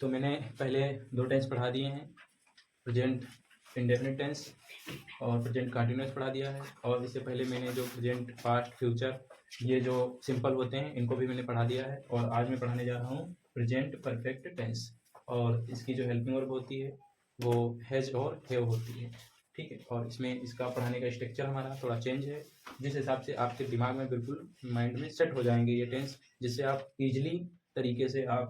तो मैंने पहले 2 टेंस पढ़ा दिए हैं, प्रेजेंट इंडेफिनिट टेंस और प्रेजेंट कंटीन्यूअस पढ़ा दिया है। और इससे पहले मैंने जो प्रेजेंट, पास्ट, फ्यूचर ये जो सिंपल होते हैं इनको भी मैंने पढ़ा दिया है। और आज मैं पढ़ाने जा रहा हूँ प्रेजेंट परफेक्ट टेंस, और इसकी जो हेल्पिंग वर्ब होती है वो हैज और हैव होती है, ठीक है। और इसमें इसका पढ़ाने का स्ट्रक्चर हमारा थोड़ा चेंज है, जिस हिसाब से आपके दिमाग में बिल्कुल माइंड में सेट हो जाएंगे ये टेंस, जिससे आप इजीली तरीके से आप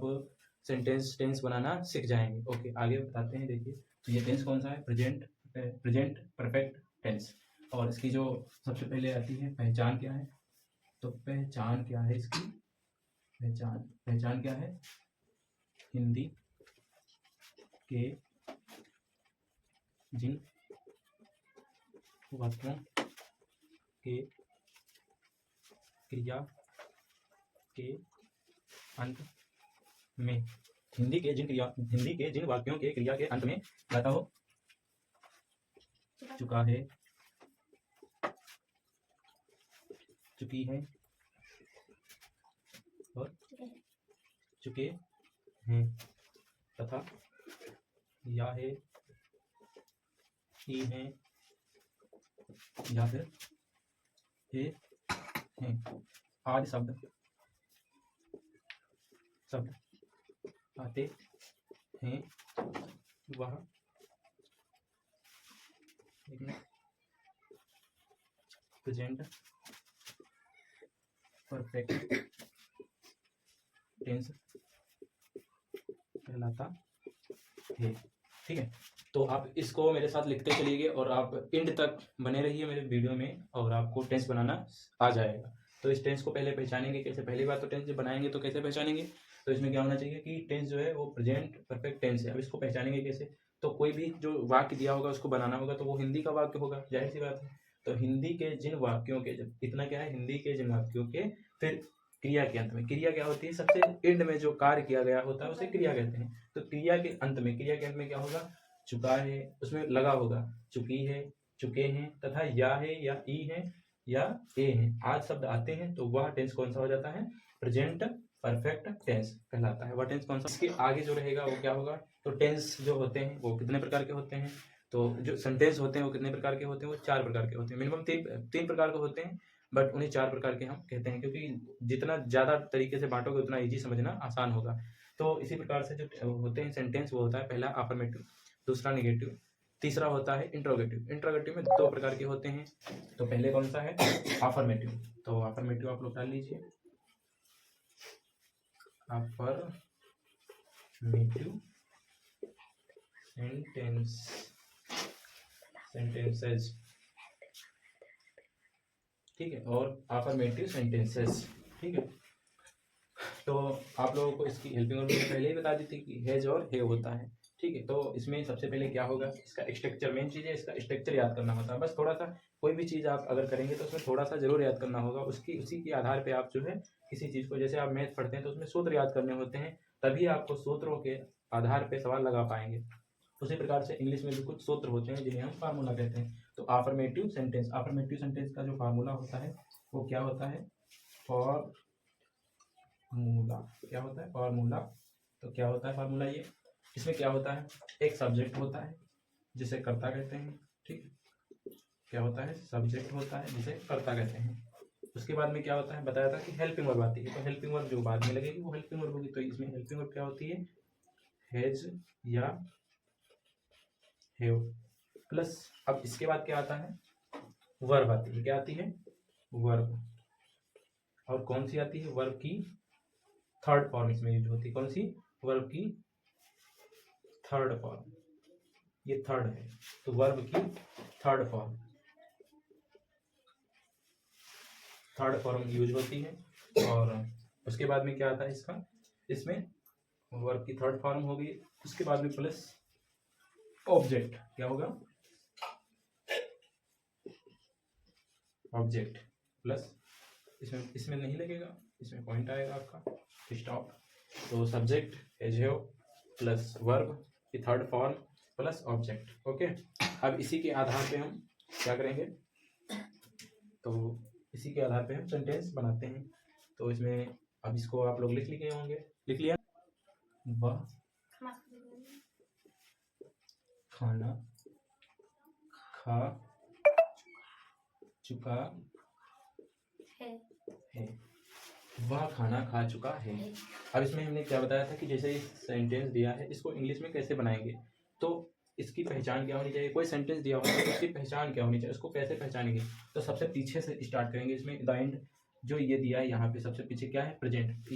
सेंटेंस टेंस बनाना सीख जाएंगे। ओके, आगे बताते हैं। देखिए, तो ये टेंस कौन सा है? Present perfect tense. और इसकी जो सबसे पहले आती है पहचान क्या है, तो पहचान क्या है इसकी? पहचान क्या है? हिंदी के जिन वाक्यों के क्रिया के अंत में, हिंदी के जिन वाक्यों के क्रिया के अंत में गाता हो चुका है, चुकी है और चुके हैं तथा या है, ही हैं या फिर हे हैं आदि शब्द आते हैं, वह प्रेजेंट परफेक्ट टेंस कहलाता है, ठीक है। तो आप इसको मेरे साथ लिखते चलिए और आप एंड तक बने रहिए मेरे वीडियो में, और आपको टेंस बनाना आ जाएगा। तो इस टेंस को पहले पहचानेंगे कैसे? पहली बात तो टेंस जब बनाएंगे तो कैसे पहचानेंगे? तो इसमें क्या होना चाहिए कि टेंस जो है वो प्रेजेंट परफेक्ट टेंस है। अब इसको पहचानेंगे कैसे? तो कोई भी जो वाक्य दिया होगा उसको बनाना होगा, तो वो हिंदी का वाक्य होगा, जाहिर सी बात है। तो हिंदी के जिन वाक्यों के, जब इतना क्या है, हिंदी के जिन वाक्यों के फिर क्रिया के अंत में, क्रिया क्या होती है? सबसे एंड में जो कार्य किया गया होता है उसे क्रिया कहते हैं। तो क्रिया के अंत में क्या होगा? चुका है, उसमें लगा होगा चुकी है, चुके हैं तथा या है या ई है या ए है, आज शब्द आते हैं, तो वह टेंस कौन सा हो जाता है? प्रेजेंट परफेक्ट टेंस कहलाता है। वह टेंस कौन सा? इसके आगे जो रहेगा वो क्या होगा? तो टेंस जो होते हैं वो कितने प्रकार के होते हैं? तो जो सेंटेंस होते हैं वो कितने प्रकार के होते हैं? वो 4 प्रकार के होते हैं। मिनिमम तीन प्रकार के होते हैं, बट उन्हें 4 प्रकार के हम कहते हैं, क्योंकि जितना ज़्यादा तरीके से बांटोगे उतना ईजी समझना आसान होगा। तो इसी प्रकार से जो होते हैं सेंटेंस, वो होता है पहला अफर्मेटिव, दूसरा नेगेटिव, तीसरा होता है इंट्रोगेटिव। इंट्रोगेटिव में 2 प्रकार के होते हैं। तो पहले कौन सा है? अफर्मेटिव। तो अफर्मेटिव आप लोग डाल लीजिए, अफर्मेटिव सेंटेंसेस, ठीक है, और अफर्मेटिव सेंटेंसेस, ठीक है। तो आप लोगों को इसकी हेल्पिंग वर्ब मैंने पहले ही बता दी थी कि हैज और हैव होता है, ठीक है। तो इसमें सबसे पहले क्या होगा? इसका स्ट्रक्चर, मेन चीज़ है इसका स्ट्रक्चर याद करना होता है। बस थोड़ा सा, कोई भी चीज़ आप अगर करेंगे तो उसमें थोड़ा सा जरूर याद करना होगा, उसी के आधार पे आप जो है किसी चीज़ को, जैसे आप मैथ पढ़ते हैं तो उसमें सूत्र याद करने होते हैं, तभी आपको सूत्रों के आधार पर सवाल लगा पाएंगे। उसी प्रकार से इंग्लिश में भी कुछ सूत्र होते हैं जिन्हें हम फार्मूला कहते हैं। तो अफर्मेटिव सेंटेंस का जो फार्मूला होता है वो क्या होता है? फार्मूला। क्या होता है? फार्मूला। तो क्या होता है फार्मूला? ये इसमें क्या होता है? एक सब्जेक्ट होता है जिसे कर्ता कहते हैं, ठीक। क्या होता है? सब्जेक्ट होता है जिसे कर्ता कहते हैं। उसके बाद में क्या होता है? बताया था कि हेल्पिंग वर्ब आती है, तो हेल्पिंग वर्ब जो बाद में लगेगी वो हेल्पिंग वर्ब होगी। तो इसमें हेल्पिंग वर्ब क्या होती है? हैज या हैव प्लस, अब इसके बाद क्या आता है? वर्ब आती है। क्या आती है? वर्ब। और कौन सी आती है? वर्ब की थर्ड फॉर्म इसमें यूज होती है। कौन सी? वर्ब की थर्ड फॉर्म। ये थर्ड है, तो वर्ब की थर्ड फॉर्म यूज होती है। और उसके बाद में क्या आता है इसका? इसमें वर्ब की थर्ड फॉर्म होगी, उसके बाद में प्लस ऑब्जेक्ट। क्या होगा? ऑब्जेक्ट प्लस, इसमें नहीं लगेगा, इसमें पॉइंट आएगा आपका स्टॉप। तो subject as have plus verb की third form plus object. Okay, अब इसी के आधार पे हम क्या करेंगे? तो इसी के आधार पे हम सेंटेंस बनाते हैं। तो इसमें अब इसको आप लोग लिख लिए होंगे, लिख लिया? वह खाना खा चुका है। वह खाना खा चुका है। अब इसमें हमने क्या बताया था कि जैसे सेंटेंस दिया है इसको इंग्लिश में कैसे बनाएंगे, तो इसकी पहचान क्या होनी चाहिए। कोई सेंटेंस दिया होगा तो उसकी पहचान क्या होनी चाहिए, उसको कैसे पहचानेंगे। तो सबसे पीछे से स्टार्ट करेंगे। इसमें द एंड जो ये दिया है यहाँ पे सबसे पीछे क्या है, प्रेजेंट।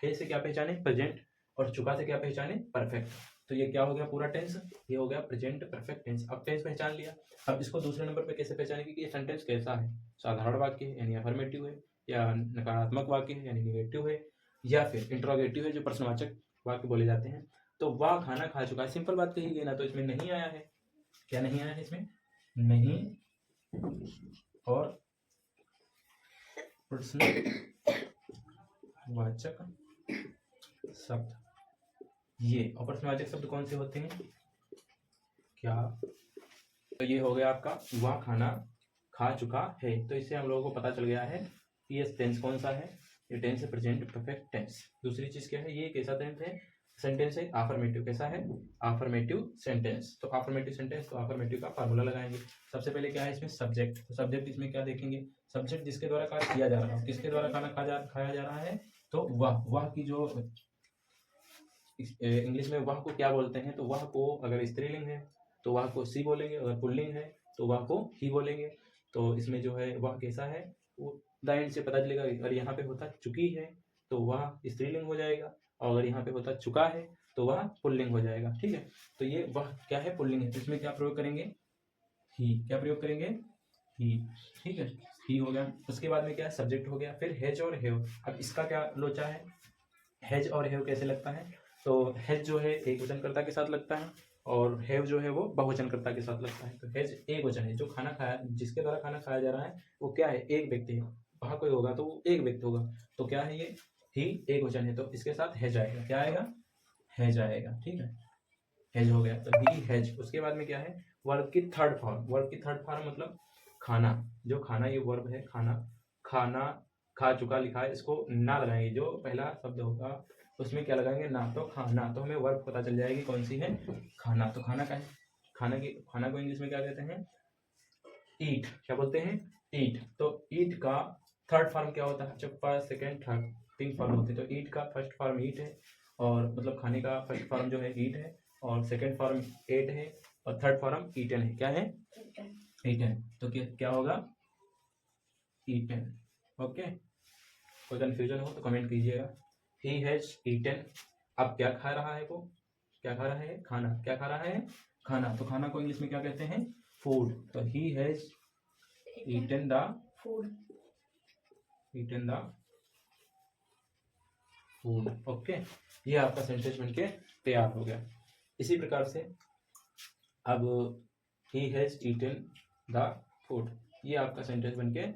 है से क्या पहचाने, प्रेजेंट, और चुका से क्या पहचाने, परफेक्ट। तो ये क्या हो गया, पूरा टेंस, ये हो गया प्रेजेंट परफेक्ट टेंस। अब टेंस पहचान लिया, अब इसको दूसरे नंबर पे कैसे पहचानेंगे कि ये सेंटेंस कैसा है, साधारण वाक्य है यानी अफर्मेटिव है, या नकारात्मक वाक्य है यानी निगेटिव है, या फिर इंट्रोगेटिव है जो प्रश्नवाचक वाक्य बोले जाते हैं। तो वह खाना खा चुका है, सिंपल बात कही गई ना, तो इसमें नहीं आया है। क्या नहीं आया है इसमें, नहीं और प्रश्नवाचक शब्द। ये और प्रश्नवाचक शब्द कौन से होते हैं, क्या। तो ये हो गया आपका वह खाना खा चुका है। तो इससे हम लोगों को पता चल गया है कि ये टेंस कौन सा है, ये टेंस है प्रेजेंट परफेक्ट टेंस। दूसरी चीज क्या है, ये कैसा टेंस है, सेंटेंस है अफर्मेटिव। कैसा है, अफर्मेटिव सेंटेंस। तो अफर्मेटिव सेंटेंस, तो अफर्मेटिव का फार्मूला लगाएंगे। सबसे पहले क्या है इसमें, सब्जेक्ट। तो सब्जेक्ट इसमें क्या देखेंगे, सब्जेक्ट जिसके द्वारा कार्य किया जा रहा है, किसके द्वारा खाना खाया जा रहा है, तो वह की जो इंग्लिश में वह को क्या बोलते हैं, तो वह को अगर स्त्रीलिंग है तो वह को सी बोलेंगे, अगर पुल्लिंग है तो वह को ही बोलेंगे। तो इसमें जो है वह कैसा है, वो द एंड से पता चलेगा। अगर यहाँ पे होता चुकी है तो वह स्त्रीलिंग हो जाएगा, और अगर यहाँ पे होता चुका है तो वह पुल्लिंग हो जाएगा। ठीक है, तो ये वह क्या है, पुल्लिंग है। तो इसमें क्या प्रयोग करेंगे, ही। क्या प्रयोग करेंगे, ही। ठीक है, ही हो गया। उसके बाद में क्या है, सब्जेक्ट हो गया। फिर हैज और हैव। अब इसका क्या लोचा है, हैज और हैव कैसे लगता है, तो हैज जो है एक वचनकर्ता के साथ लगता है, और हैव जो है वो बहुवचनकर्ता के साथ लगता है। तो हैज एक वचन है, जो खाना खाया, जिसके द्वारा खाना खाया जा रहा है वो क्या है, एक व्यक्ति है। वहाँ कोई होगा तो वो एक व्यक्ति होगा, तो क्या है ये, ही एक वचन है, तो इसके साथ हैज आएगा। क्या आएगा, हैज आएगा। ठीक है, हैज हो गया, तो ही हैज। उसके बाद में क्या है, वर्ब की थर्ड फॉर्म। वर्ब की थर्ड फॉर्म मतलब खाना। जो खाना ये वर्ब है, खाना, खाना खा चुका लिखा है, इसको ना लगाएंगे। जो पहला शब्द होगा उसमें क्या लगाएंगे, ना। तो खाना, तो हमें वर्ब पता चल जाएगी कौन सी है, खाना। तो खाना का है, खाना को इंग्लिश में क्या कहते हैं, ईट। क्या बोलते हैं, ईट। तो ईट का थर्ड फॉर्म क्या होता है, जब फर्स्ट सेकेंड थर्ड तीन फॉर्म होते हैं। तो ईट का फर्स्ट फॉर्म ईट है, और मतलब खाने का फर्स्ट फॉर्म जो है ईट है, और सेकेंड फॉर्म एट है, और थर्ड फॉर्म ईटन है। क्या है, ईटन। तो क्या होगा, ईटन। ओके, कोई कंफ्यूजन हो तो कमेंट कीजिएगा। He has eaten. अब क्या खा रहा है वो, क्या खा रहा है, खाना। क्या खा रहा है, खाना। तो खाना को इंग्लिश में क्या कहते हैं, फूड। तो he has eaten the food, eaten the food. Okay, ये आपका सेंटेंस बनके तैयार हो गया। इसी प्रकार से अब he has eaten the food, ये आपका सेंटेंस बनके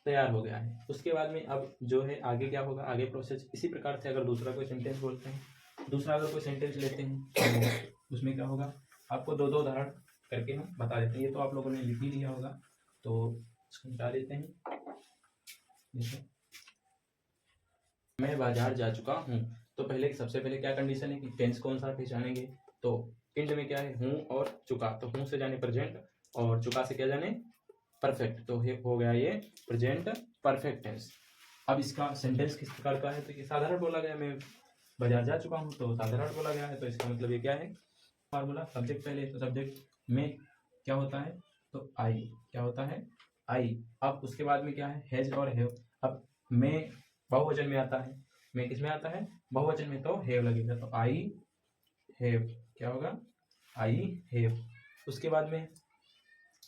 तैयार हो गया है। उसके बाद में अब जो है आगे क्या होगा, आगे प्रोसेस इसी प्रकार से। अगर दूसरा कोई सेंटेंस बोलते हैं, दूसरा अगर कोई सेंटेंस लेते हैं तो उसमें क्या होगा, आपको दो दो उदाहरण करके हम बता देते हैं। ये तो आप लोगों ने लिख ही लिया होगा, तो इसको मिटा देते हैं। जैसे मैं बाजार जा चुका हूँ, तो पहले सबसे पहले क्या कंडीशन है कि टेंस कौन सा पहचानेंगे। तो इंड में क्या है, हूँ और चुका। तो हूँ से जाने प्रेजेंट, और चुका से क्या जाने परफेक्ट। तो हो गया ये प्रेजेंट परफेक्ट टेंस। अब इसका सेंटेंस किस प्रकार का है, तो ये साधारण बोला गया, मैं बाजार जा चुका हूँ, तो साधारण बोला गया है। तो इसका मतलब ये क्या है, फार्मूला। सब्जेक्ट पहले, तो सब्जेक्ट में क्या होता है, तो आई। क्या होता है, आई। अब उसके बाद में क्या है, हैज और हैव। अब मैं बहुवचन में आता है, मैं किस में आता है, बहुवचन में, तो हैव लगेगा। तो आई हैव। क्या होगा, आई हैव। उसके बाद में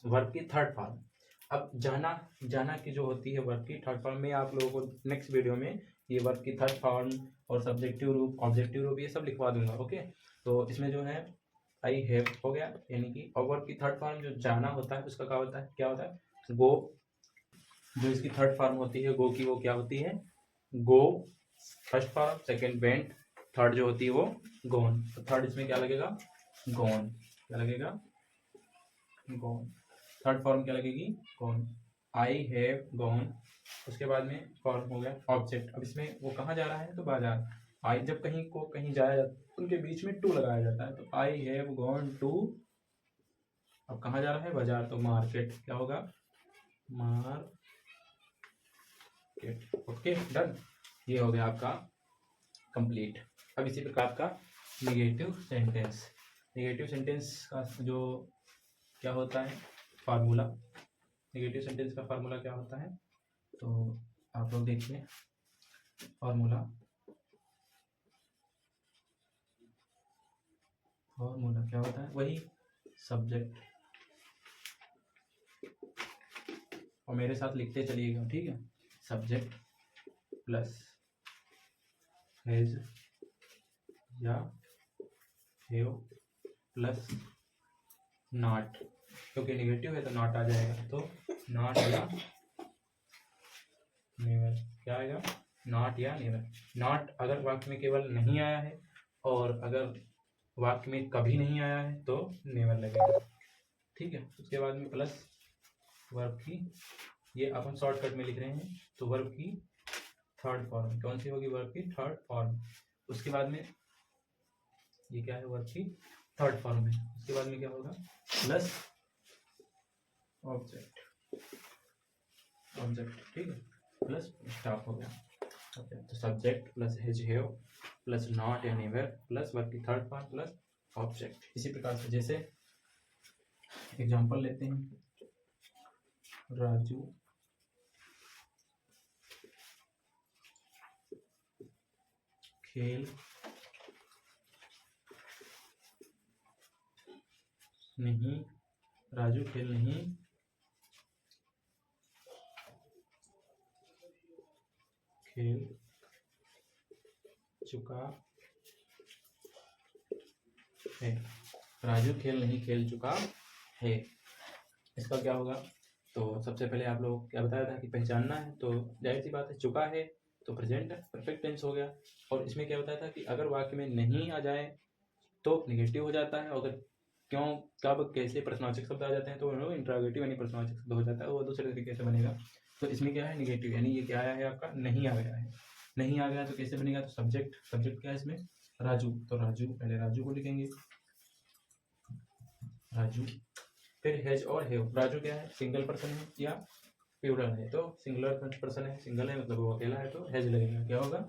वर्ब की थर्ड फॉर्म। अब जाना की जो होती है वर्ब की थर्ड फॉर्म में, आप लोगों को नेक्स्ट वीडियो में ये वर्ब की थर्ड फॉर्म और सब्जेक्टिव रूप, ऑब्जेक्टिव रूप, ये सब लिखवा दूंगा। ओके, तो इसमें जो है आई हैव हो गया, यानी कि। और वर्ब की थर्ड फॉर्म जो जाना होता है उसका क्या होता है, गो। जो इसकी थर्ड फॉर्म होती है गो की, वो क्या होती है, go first form, second went, third जो होती है वो गोन। तो थर्ड इसमें क्या लगेगा, गोन। क्या लगेगा, गोन। थर्ड फॉर्म क्या लगेगी, गॉन। I have gone. उसके बाद में फॉर्म हो गया ऑब्जेक्ट। अब इसमें वो कहाँ जा रहा है, तो बाजार। आई जब कहीं जाया जाता है उनके बीच में टू लगाया जाता है, तो आई हैव गॉन टू अब कहाँ जा रहा है? बाजार, तो मार्केट क्या होगा? मार्केट। ओके डन, ये हो गया आपका कंप्लीट। अब इसी प्रकार का नेगेटिव सेंटेंस, नेगेटिव सेंटेंस का जो क्या होता है फार्मूला, नेगेटिव सेंटेंस का फार्मूला क्या होता है, तो आप लोग देखिए फार्मूला क्या होता है, वही सब्जेक्ट, और मेरे साथ लिखते चलिएगा, ठीक है। सब्जेक्ट प्लस हैज या हैव प्लस नॉट, क्योंकि नेगेटिव है तो नॉट आ जाएगा, तो नॉट या नेवर, क्या आएगा? नॉट या नेवर। नॉट अगर वाक्य में केवल नहीं आया है, और अगर वाक्य में कभी नहीं आया है तो नेवर लगेगा, ठीक है। उसके बाद में प्लस वर्ब की, ये अपन शॉर्टकट में लिख रहे हैं, तो वर्ब की थर्ड फॉर्म कौन सी होगी? वर्ब की थर्ड फॉर्म। उसके बाद में ये क्या है? वर्ब की थर्ड फॉर्म है। उसके बाद में क्या होगा? प्लस ऑब्जेक्ट, ठीक है, प्लस स्टॉप हो गया। ओके, तो subject plus has have plus not या नेवर प्लस वर्ब की थर्ड फॉर्म प्लस ऑब्जेक्ट। इसी प्रकार से जैसे एग्जांपल लेते हैं, राजू खेल नहीं, राजू खेल नहीं खेल चुका है, राजू खेल नहीं खेल चुका है। इसका क्या होगा? तो सबसे पहले आप लोग क्या बताया था कि पहचानना है, तो जाहिर सी बात है चुका है तो प्रेजेंट परफेक्ट टेंस हो गया। और इसमें क्या बताया था कि अगर वाक्य में नहीं आ जाए तो निगेटिव हो जाता है, अगर क्यों कब कैसे प्रश्नवाचक शब्द आ जाते हैं तो इंट्रोगेटिव यानी प्रश्नवाचक शब्द हो जाता है, वो दूसरे तरीके से बनेगा। तो इसमें क्या है? निगेटिव, यानी ये क्या आया है आपका? नहीं आ गया है। नहीं आ गया तो कैसे बनेगा? तो सब्जेक्ट, क्या है इसमें? राजू, तो राजू, पहले राजू को लिखेंगे, राजू। फिर हैज और हैव, राजू क्या है? सिंगल पर्सन है या प्लूरल है, तो सिंगुलर पर्सन है, सिंगल है मतलब वो अकेला है, तो हैज लगेगा, क्या होगा?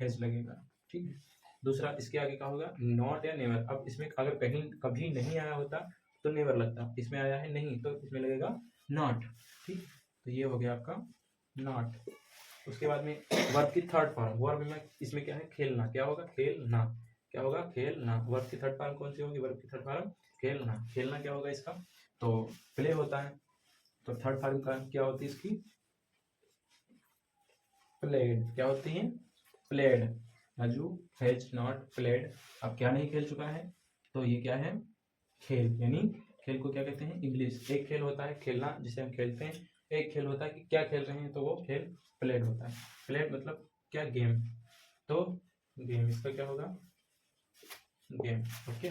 हैज लगेगा, ठीक है। दूसरा इसके आगे क्या होगा? नॉट या नेवर। अब इसमें अगर कहीं कभी नहीं आया होता तो नेवर लगता, इसमें आया है नहीं तो इसमें लगेगा नॉट, ठीक। तो ये हो गया आपका नॉट। उसके बाद में वर्ब की थर्ड फॉर्म, वर्ब में इसमें क्या है? खेलना, क्या होगा? खेलना, क्या होगा? खेलना। वर्ब की थर्ड फॉर्म कौन सी होगी? वर्ब की थर्ड फॉर्म खेलना। खेलना क्या होगा इसका? तो प्ले होता है, तो थर्ड फॉर्म का क्या होती है इसकी? प्लेड, क्या होती है? Played. Raju has not played, अब क्या नहीं खेल चुका है? तो ये क्या है? खेल, यानी खेल को क्या कहते हैं? इंग्लिश। एक खेल होता है खेलना जिसे हम खेलते हैं, एक खेल होता है कि क्या खेल रहे हैं, तो वो खेल प्लेड होता है। प्लेड मतलब क्या? गेम, तो गेम, इसका क्या होगा? Game, okay.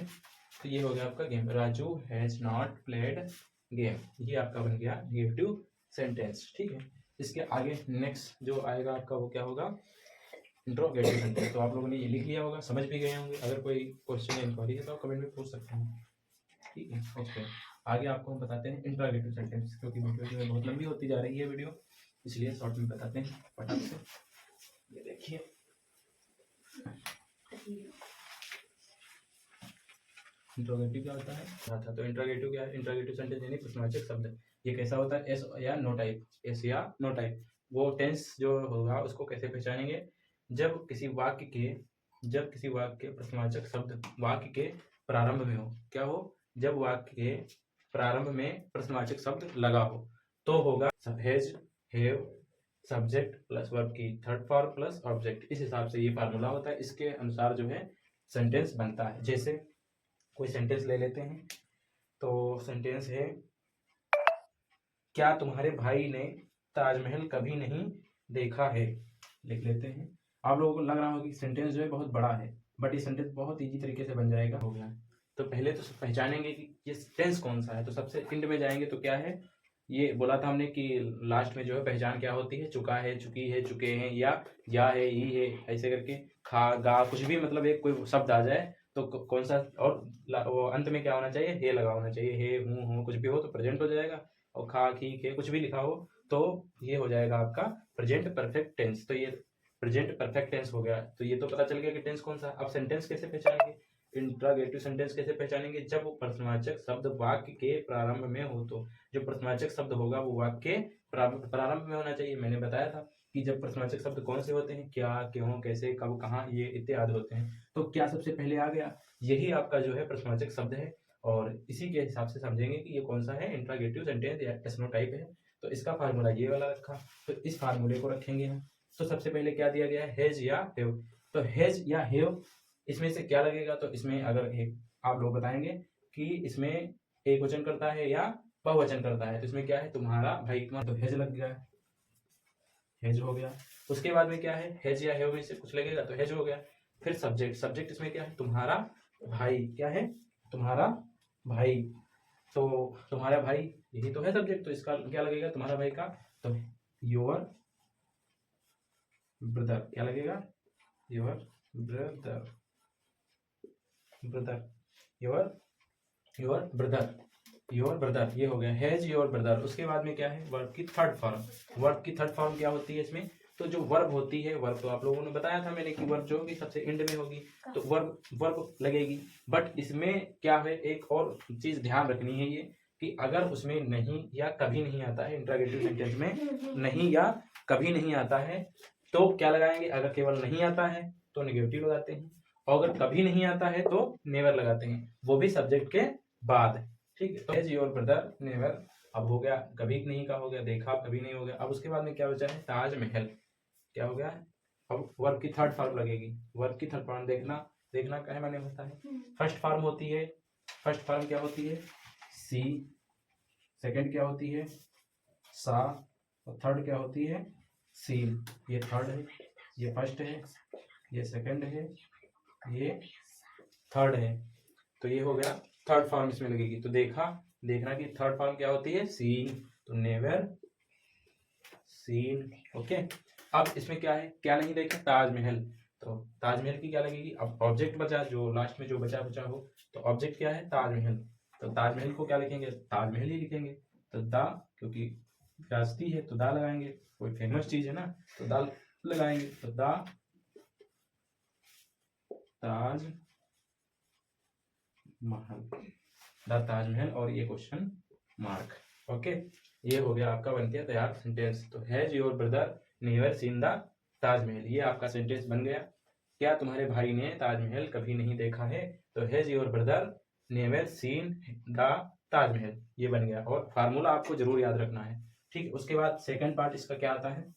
तो ये हो गया आपका game, Raju has not played game, ये आपका बन गया नेगेटिव सेंटेंस, ठीक है। इसके आगे नेक्स्ट जो आएगा आपका वो क्या होगा? Interrogative sentence. तो आप लोगों ने ये लिख लिया होगा, समझ भी गए होंगे। अगर कोई क्वेश्चन या इंक्वायरी है तो आप कमेंट में पूछ सकते हैं, ठीक है। ओके, आगे आपको हम बताते हैं इंट्रोगेटिव सेंटेंस, क्योंकि वीडियो जो है बहुत लंबी होती जा रही है वीडियो, इसलिए शॉर्ट में बताते हैं फटाक से। ये देखिए, इंट्रोगेटिव क्या होता है? था तो इंट्रोगेटिव क्या है? इंट्रोगेटिव सेंटेंस यानी प्रश्नवाचक शब्द। ये कैसा होता है? एस या नो टाइप, एस या नो टाइप। वो टेंस जो होगा उसको कैसे पहचानेंगे? जब किसी वाक्य के प्रश्नवाचक शब्द वाक्य के प्रारंभ में हो, क्या हो? जब वाक्य के प्रारंभ में प्रश्नवाचक शब्द लगा हो तो होगा has, have, subject plus verb की थर्ड फॉर्म प्लस ऑब्जेक्ट। इस हिसाब से ये फार्मूला होता है, इसके अनुसार जो है सेंटेंस बनता है। जैसे कोई सेंटेंस ले लेते हैं, तो सेंटेंस है, क्या तुम्हारे भाई ने ताजमहल कभी नहीं देखा है? लिख लेते हैं। आप लोगों को लग रहा होगा कि सेंटेंस जो है बहुत बड़ा है, बट ये सेंटेंस बहुत इजी तरीके से बन जाएगा, हो गया। तो पहले तो पहचानेंगे कि ये टेंस कौन सा है, तो सबसे एंड में जाएंगे तो क्या है? ये बोला था हमने कि लास्ट में जो है पहचान क्या होती है? चुका है, चुकी है, चुके हैं, या है, ई है, ऐसे करके खा गा कुछ भी मतलब एक कोई शब्द आ जाए तो कौन सा, और वो अंत में क्या होना चाहिए, हे लगा होना चाहिए, हे हूँ हो कुछ भी हो तो प्रेजेंट हो जाएगा, और खा खी के कुछ भी लिखा हो तो ये हो जाएगा आपका प्रेजेंट परफेक्ट टेंस। तो ये प्रेजेंट परफेक्ट टेंस हो गया। तो ये तो पता चल गया कि टेंस कौन सा। अब सेंटेंस कैसे पहचानेंगे, इंट्रागेटिव सेंटेंस कैसे पहचानेंगे, जब वो प्रश्नवाचक शब्द वाक्य के प्रारंभ में हो। तो जो प्रश्नवाचक शब्द होगा वो वाक्य के प्रारंभ में होना चाहिए। मैंने बताया था कि जब प्रश्नवाचक शब्द कौन से होते हैं, क्या, क्यों, कैसे, कब, कहाँ, ये इत्यादि होते हैं। तो क्या सबसे पहले आ गया, यही आपका जो है प्रश्नवाचक शब्द है, और इसी के हिसाब से समझेंगे कि ये कौन सा है, इंट्रागेटिव सेंटेंस या एस्नोटाइप है। तो इसका फार्मूला ये वाला रखा, तो इस फार्मूले को रखेंगे हम। तो सबसे पहले क्या दिया गया है, हैज या हैव। तो हैज या हैव, इसमें से क्या लगेगा, तो इसमें अगर एक आप लोग बताएंगे कि इसमें एक वचन करता है या बहुवचन करता है, तो इसमें क्या है, तुम्हारा भाई, तुम्हारा, तो हैज लग गया, हैज हो गया। उसके बाद में क्या है, हैज या हैव में से कुछ लगेगा तो हैज हो गया। फिर सब्जेक्ट, सब्जेक्ट इसमें क्या है, तुम्हारा भाई, क्या है, तुम्हारा भाई। तो तुम्हारा भाई यही तो है सब्जेक्ट, तो इसका क्या लगेगा, तुम्हारा भाई का, तो योर ब्रदर, क्या लगेगा, your brother, brother, your your brother, your brother, ये हो गया हैज योर ब्रदर। उसके बाद में क्या है, वर्ब की थर्ड फॉर्म। वर्ब की थर्ड फॉर्म क्या होती है इसमें, तो जो वर्ब होती है, वर्ब तो आप लोगों ने बताया था मैंने कि वर्ब जो होगी सबसे एंड में होगी, तो वर्ब वर्ब लगेगी। बट इसमें क्या है, एक और चीज ध्यान रखनी है, ये कि अगर उसमें नहीं या कभी नहीं आता है, इंट्रागेटिव सेंटेंस में नहीं या कभी नहीं आता है, तो क्या लगाएंगे, अगर केवल नहीं आता है तो नेगेटिव लगाते हैं, और अगर कभी नहीं आता है तो नेवर लगाते हैं, वो भी सब्जेक्ट के बाद। ठीक है, तो हैज योर ब्रदर नेवर, अब हो गया, कभी नहीं का हो गया, देखा कभी नहीं हो गया। अब उसके बाद में क्या बचा है, ताजमहल, क्या हो गया, अब वर्ब की थर्ड फॉर्म लगेगी। वर्ब की थर्ड फॉर्म देखना, देखना कहे माने होता है, फर्स्ट फॉर्म होती है, फर्स्ट फॉर्म क्या होती है, सी, सेकंड क्या होती है, सा, और थर्ड क्या होती है, सील। ये थर्ड है, ये फर्स्ट है, ये सेकंड है, ये थर्ड है। तो ये हो गया थर्ड फॉर्म इसमें लगेगी। तो देखा, देखना कि थर्ड फॉर्म क्या होती है, सीन, तो नेवर सीन। ओके, अब इसमें क्या है, क्या नहीं देखा, ताजमहल, तो ताजमहल की क्या लगेगी, अब ऑब्जेक्ट बचा, जो लास्ट में जो बचा बचा हो, तो ऑब्जेक्ट क्या है, ताजमहल, तो ताजमहल को क्या लिखेंगे, ताजमहल ही लिखेंगे। तो दा, क्योंकि विरासती है तो दा लगाएंगे, कोई फेमस चीज है ना, तो दा लगाएंगे, तो दा ताज महल, द ताजमहल, और ये क्वेश्चन मार्क। ओके, ये हो गया आपका बन गया तैयार सेंटेंस। तो has your brother never seen the Taj Mahal, ये आपका सेंटेंस बन गया। क्या तुम्हारे भाई ने ताजमहल कभी नहीं देखा है, तो has your brother never seen the Taj Mahal, ये बन गया। और फार्मूला आपको जरूर याद रखना है। ठीक, उसके बाद सेकंड पार्ट इसका क्या आता है,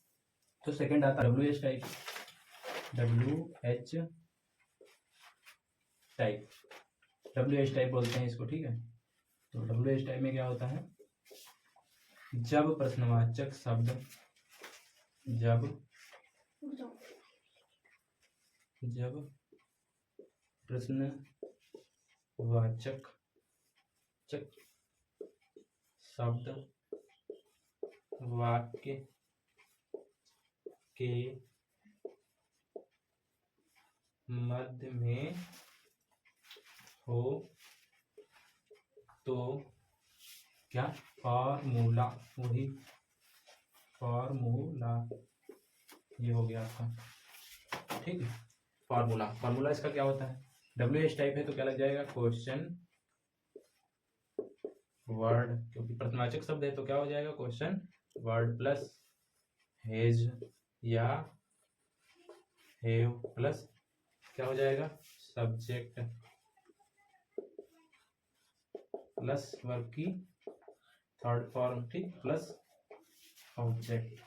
तो सेकंड आता है WH type, WH type, WH type बोलते हैं इसको, ठीक है। तो WH टाइप में क्या होता है, जब प्रश्नवाचक शब्द, जब प्रश्नवाचक शब्द वाक्य के मध्य में हो तो क्या, फार्मूला, वही फार्मूला, ये हो गया आपका। ठीक है, फार्मूला, फार्मूला इसका क्या होता है, WH टाइप है तो क्या लग जाएगा, क्वेश्चन वर्ड, क्योंकि प्रश्नवाचक शब्द है तो क्या हो जाएगा, क्वेश्चन वर्ड प्लस हैज या हैव प्लस क्या हो जाएगा, सब्जेक्ट प्लस वर्ब की थर्ड फॉर्म, ठीक, plus object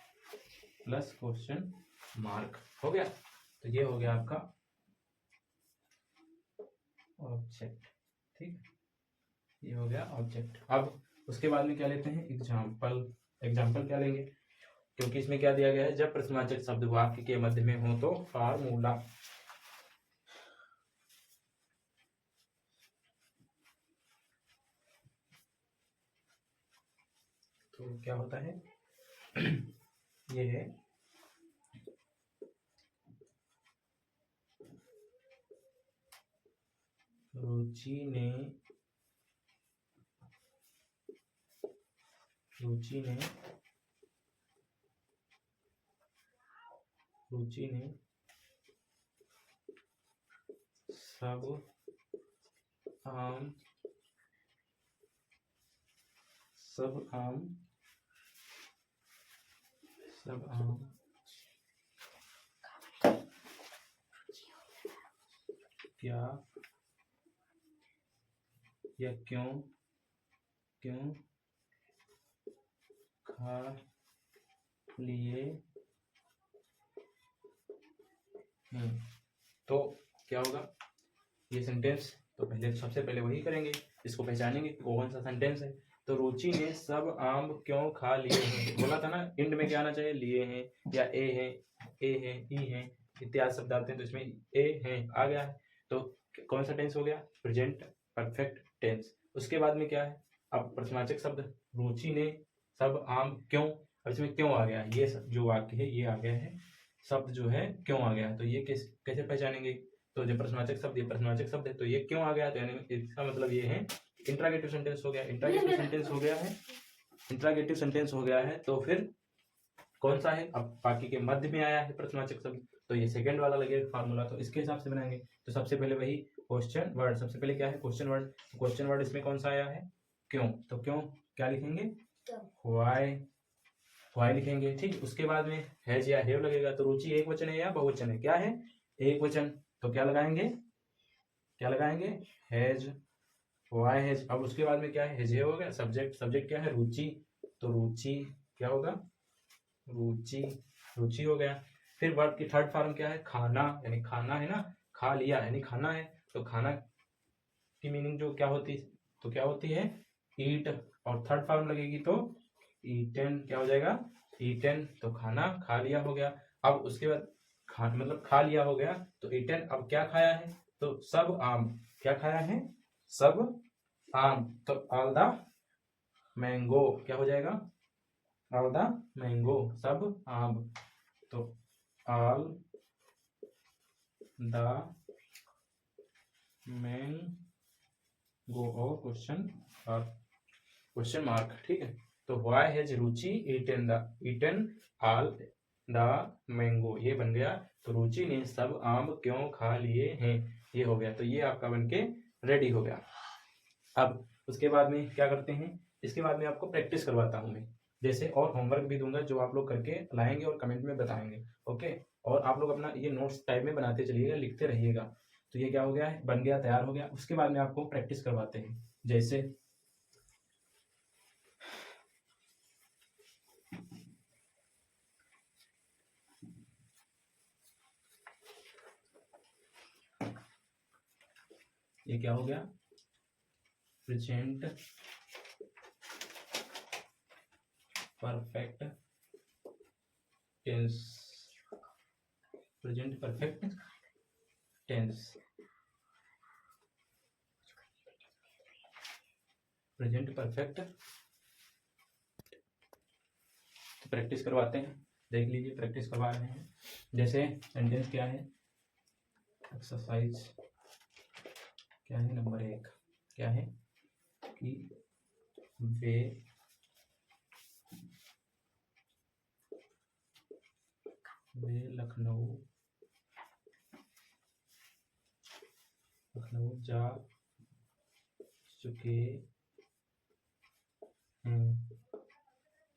plus question mark, हो गया। तो ये हो गया आपका ऑब्जेक्ट, ठीक, ये हो गया ऑब्जेक्ट। अब उसके बाद में क्या लेते हैं, एग्जाम्पल। एग्जाम्पल क्या लेंगे, क्योंकि इसमें क्या दिया गया है, जब प्रश्नवाचक शब्द वाक्य के मध्य में हो तो फार्मूला। तो क्या होता है ये है, रुचि ने सब आम क्या या क्यों खा लिए हैं। तो क्या होगा ये सेंटेंस, तो पहले सबसे पहले वही करेंगे, इसको पहचानेंगे कौन सा सेंटेंस है। तो रुचि ने सब आम क्यों खा लिए हैं, बोला था ना इंड में क्या आना चाहिए, लिए हैं या ए है, ई है इत्यादि शब्द आते हैं, तो इसमें ए है आ गया है। तो कौन सा टेंस हो गया, प्रेजेंट परफेक्ट टेंस। उसके बाद में क्या है, अब प्रश्नवाचक शब्द, रुचि ने सब आम क्यों, अब इसमें क्यों आ गया है, ये जो वाक्य है ये आ गया है, शब्द जो है क्यों आ गया है। तो ये कैसे पहचानेंगे, तो जो प्रश्नवाचक शब्द, ये प्रश्नवाचक शब्द है, तो ये क्यों आ गया, तो यानी इसका मतलब ये है इंट्रागेटिव सेंटेंस हो गया, इंट्रागेटिव सेंटेंस हो गया है। तो फिर कौन सा है, अब बाकी के मध्य में आया है प्रश्नवाचक शब्द, तो ये सेकंड वाला लगेगा फार्मूला, तो इसके हिसाब से बनाएंगे। तो सबसे पहले वही क्वेश्चन वर्ड, सबसे पहले क्या है क्वेश्चन वर्ड, इसमें कौन सा आया है, क्यों, तो क्यों क्या लिखेंगे, व्हाई लिखेंगे, ठीक। उसके बाद में हैज या हैव लगेगा, तो रुचि एक वचन है या बहुवचन है, क्या है एक वचन, तो क्या लगाएंगे हैज, व्हाई हैज। अब उसके बाद में क्या है, हैज हो गया, सब्जेक्ट क्या है, रुचि, तो रुचि क्या होगा, रुचि हो गया। फिर वर्ब की थर्ड फॉर्म क्या है, खाना, यानी खाना है ना, खा लिया यानी खाना है, तो खाना की मीनिंग जो क्या होती है ईट, और थर्ड फॉर्म लगेगी तो ईटन, क्या हो जाएगा ईटन, तो खाना खा लिया हो गया। अब उसके बाद मतलब खा लिया हो गया, तो ईटन, अब क्या खाया है, तो सब आम, क्या खाया है सब आम, तो ऑल द मैंगो, क्या हो जाएगा ऑल द मैंगो, सब आम, तो ऑल द मैंगो और क्वेश्चन मार्क, ठीक है। तो why has Ruchi eaten all the mango, ये बन गया, तो रुचि ने सब आम क्यों खा लिए हैं, ये हो गया, तो ये आपका बनके रेडी हो गया। अब उसके बाद में क्या करते हैं, इसके बाद में आपको प्रैक्टिस करवाता हूँ मैं, जैसे और होमवर्क भी दूंगा जो आप लोग करके लाएंगे और कमेंट में बताएंगे, ओके। और आप लोग अपना ये नोट्स टाइप में बनाते चलिएगा, लिखते रहिएगा। तो ये क्या हो गया है, बन गया, तैयार हो गया। उसके बाद में आपको प्रैक्टिस करवाते हैं, जैसे ये क्या हो गया, present perfect tense, present perfect tense, present perfect. तो प्रैक्टिस करवाते हैं, देख लीजिए प्रैक्टिस करवा रहे हैं। जैसे सेंटेंस क्या है, एक्सरसाइज क्या है नंबर 1, क्या है कि वे लखनऊ जा चुके हैं,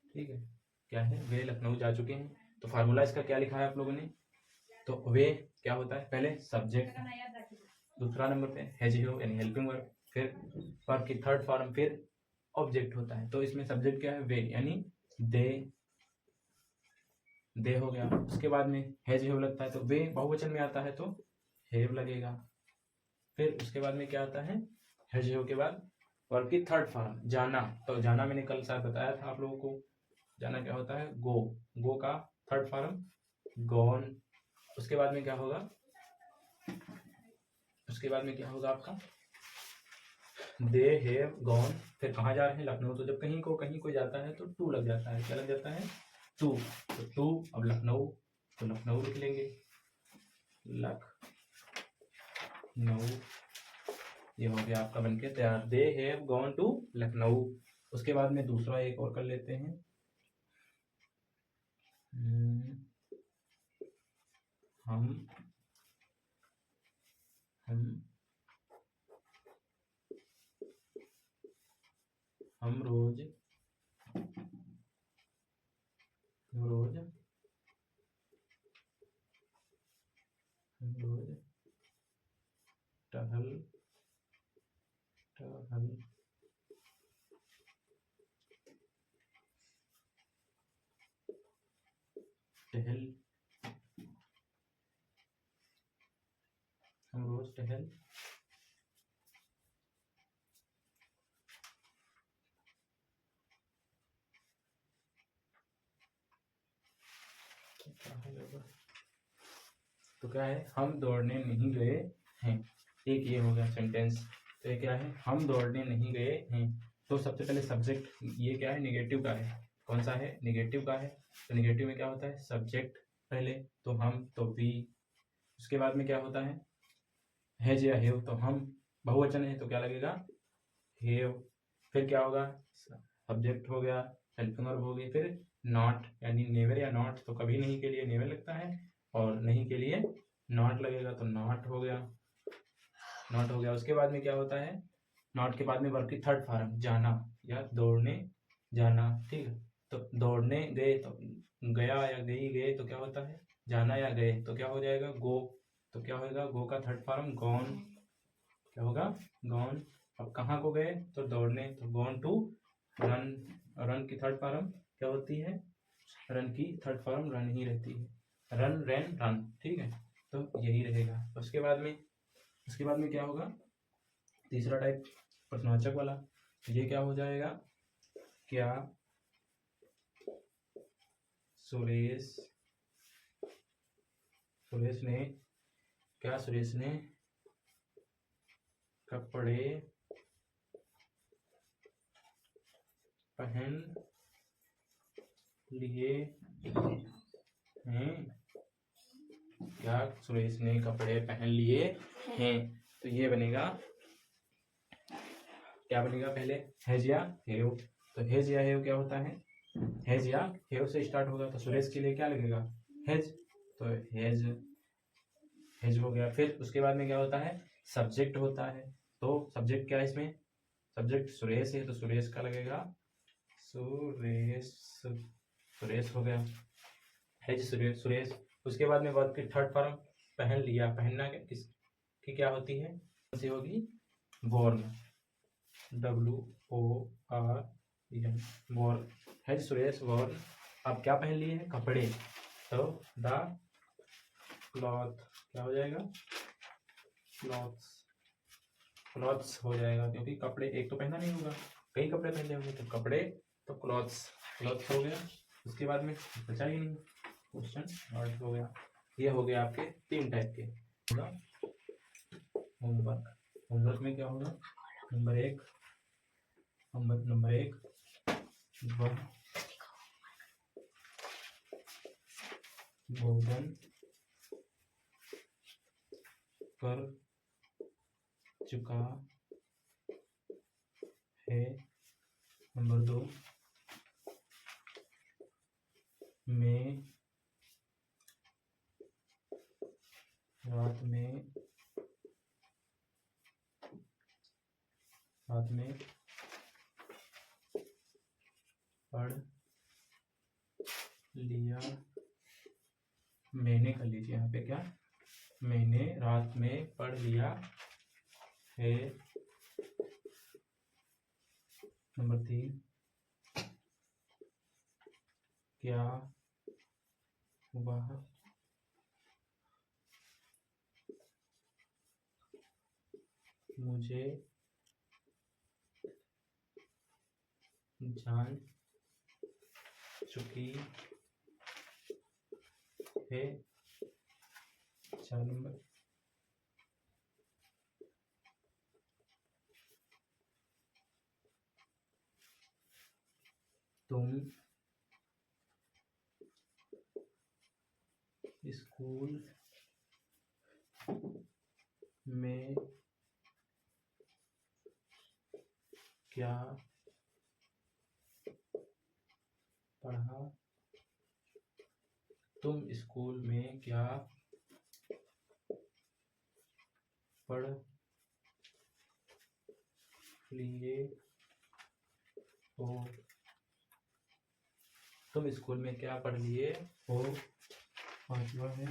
ठीक है, क्या है वे लखनऊ जा चुके हैं। तो फार्मूला इसका क्या लिखा है आप लोगों ने, तो वे क्या होता है, पहले सब्जेक्ट, दूसरा नंबर पे हैज हैव यानी हेल्पिंग वर्ब, फिर वर्ब की थर्ड फॉर्म, फिर ऑब्जेक्ट होता है। तो इसमें सब्जेक्ट क्या है वे, यानी दे हो गया। उसके बाद में हैज हैव लगता है, तो वे बहुवचन में आता है तो हैव लगेगा। फिर उसके बाद में क्या आता है, हैज हैव के बाद वर्ब की थर्ड फॉर्म जाना, तो जाना मैंने कल साथ बताया था आप लोगों को, जाना क्या होता है गो का थर्ड फॉर्म गॉन। उसके बाद में क्या होगा, आपका दे हैव गॉन, फिर कहाँ जा रहे हैं लखनऊ, तो जब कहीं कोई जाता है तो टू लग जाता है, क्या लग जाता है टू, तो टू, अब लखनऊ, तो लखनऊ लिख लेंगे, लखनऊ ये हो गया आपका बनके तैयार, they have gone to Lucknow. उसके बाद में दूसरा एक और कर लेते हैं। हम रोज टहल हम रोज टहल तो क्या है, हम दौड़ने नहीं गए हैं। एक ये हो गया सेंटेंस। तो ये क्या है, हम दौड़ने नहीं गए हैं। तो सबसे पहले सब्जेक्ट ये क्या है, निगेटिव का है। कौन सा है, निगेटिव का है। तो निगेटिव में क्या होता है, सब्जेक्ट पहले, तो हम, तो वी। उसके बाद में क्या होता है, हैज या हेव, तो हम बहुवचन है तो क्या लगेगा, हेव। फिर क्या होगा, सब्जेक्ट हो गया, हेल्पिंग वर्ब हो गई। फिर नॉट यानी नेवर या नॉट, तो कभी नहीं के लिए नेवर लगता है और नहीं के लिए नॉट लगेगा, तो नॉट हो गया, नॉट हो गया। उसके बाद में क्या होता है, नॉट के बाद में वर्ब की थर्ड फॉर्म, जाना या दौड़ने जाना, ठीक है। तो दौड़ने गए, तो गया या गई गए तो क्या होता है, जाना या गए तो क्या हो जाएगा, गो। तो क्या होगा, गो का थर्ड फॉर्म गॉन, क्या होगा, गॉन। अब कहाँ को गए, तो दौड़ने, तो गॉन टू रन। रन की थर्ड फॉर्म क्या होती है, रन की थर्ड फॉर्म रन ही रहती है, रन रैन रन, ठीक है। तो यही रहेगा। उसके बाद में क्या होगा, तीसरा टाइप प्रश्नवाचक वाला। ये क्या हो जाएगा, क्या सुरेश ने कपड़े पहन लिए हैं, क्या सुरेश ने कपड़े पहन लिए हैं। तो ये बनेगा, क्या बनेगा, पहले हैज या हेव। तो हैज या हेव क्या होता है, हैज या हेव से स्टार्ट होगा, तो सुरेश के लिए क्या लगेगा, हैज। तो हैज हो गया। फिर उसके बाद में क्या होता है, सब्जेक्ट होता है। तो सब्जेक्ट क्या है इसमें, सब्जेक्ट सुरेश है तो सुरेश का लगेगा, सुरेश हो गया, हैज सुरेश। उसके बाद में वर्ब की थर्ड फॉर्म पहन लिया, पहनना किस की क्या होती है, कौन सी होगी, worn, WORN, worn. Has Suresh worn, अब क्या पहन लिए हैं, कपड़े। तो द क्लॉथ क्या हो जाएगा, क्लॉथ्स हो जाएगा, क्योंकि कपड़े एक तो पहना नहीं होगा, कई कपड़े पहने होंगे, तो कपड़े, तो क्लॉथ्स हो गया। उसके बाद में बचा ही नहीं, क्वेश्चन वर्ड हो गया। ये हो गया आपके 3 टाइप के। होगा होमवर्क में क्या होगा, नंबर एक, वह भोजन कर चुका है। नंबर 2, मैं रात में पढ़ लिया, मैंने कर लीजिए यहाँ पे क्या, मैंने रात में पढ़ लिया है। नंबर 3, क्या वह मुझे जान चुकी है। 4 नंबर, तुम स्कूल में क्या पढ़ा, तुम स्कूल में क्या पढ़ लिए हो, तुम स्कूल में क्या पढ़ लिए हो। पांचवा है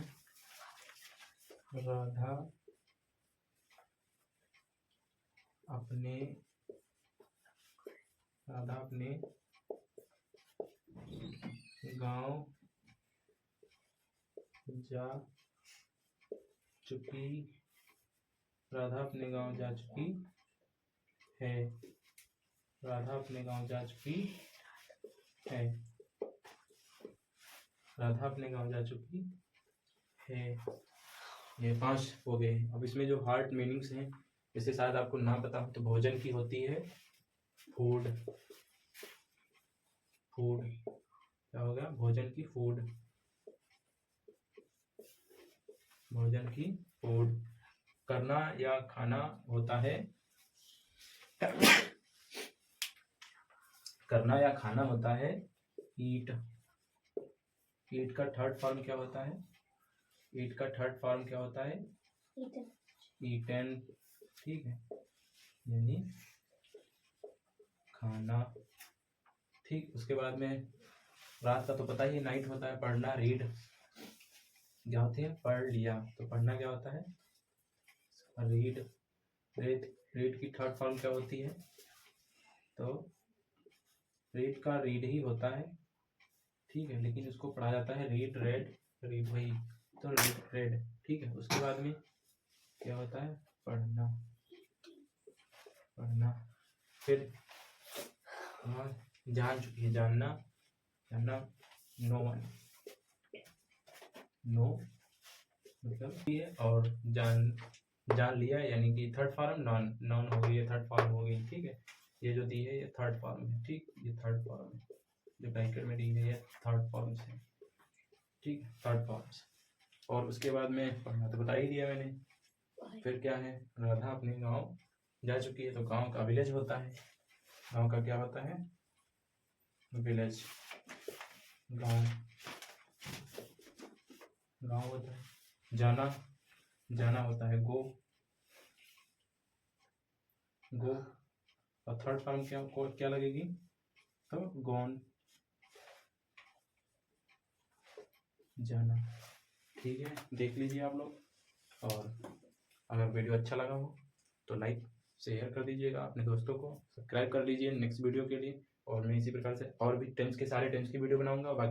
राधा अपने गांव जा चुकी, राधा अपने गांव जा चुकी है, राधा अपने गांव जा चुकी है, राधा अपने गांव जा चुकी है। ये 5 हो गए। अब इसमें जो हार्ड मीनिंग्स हैं, इससे शायद आपको ना पता हो, तो भोजन की होती है फूड, फूड क्या हो गया, भोजन की फूड, भोजन की फूड। करना या खाना होता है, करना या खाना होता है ईट, ईट का थर्ड फॉर्म क्या होता है, ईट का थर्ड फॉर्म क्या होता है, ईटन, ठीक है, यानी खाना, ठीक। उसके बाद में रात का तो पता ही, नाइट होता है पढ़ना, रीड क्या होती है, पढ़ लिया, तो पढ़ना क्या होता है, रीड। रीड की थर्ड फॉर्म क्या होती है, तो रीड का रीड ही होता है, ठीक है, लेकिन उसको पढ़ा जाता है रीड, रेड, रीड वही, तो रीड, रेड, ठीक है। उसके बाद में क्या होता है, पढ़ना, पढ़ना। फिर जान चुकी है, जानना, जानना, नो वन, नो मतलब ये, और जान लिया, यानी कि थर्ड फॉर्म नॉन, नॉन हो गई, ये थर्ड फॉर्म हो गई, ठीक है। ये जो दी है ये थर्ड फॉर्म है, ठीक, ये थर्ड फॉर्म है, जो ब्रैकेट में दी है ये थर्ड फॉर्म है, ठीक, थर्ड फॉर्म्स। और उसके बाद में पढ़ना तो बता ही दिया मैंने। फिर क्या है, राधा अपने गांव जा चुकी है, तो गांव का विलेज होता है, गांव का क्या होता है, विलेज, गांव, गांव होता है। जाना, जाना होता है गो, गो, और थर्ड फॉर्म क्या लगेगी, तो गॉन, जाना, ठीक है। देख लीजिए आप लोग, और अगर वीडियो अच्छा लगा हो तो लाइक शेयर कर दीजिएगा अपने दोस्तों को, सब्सक्राइब कर लीजिए नेक्स्ट वीडियो के लिए। और मैं इसी प्रकार से और भी टेंस के सारे टेंस की वीडियो बनाऊंगा। बाकी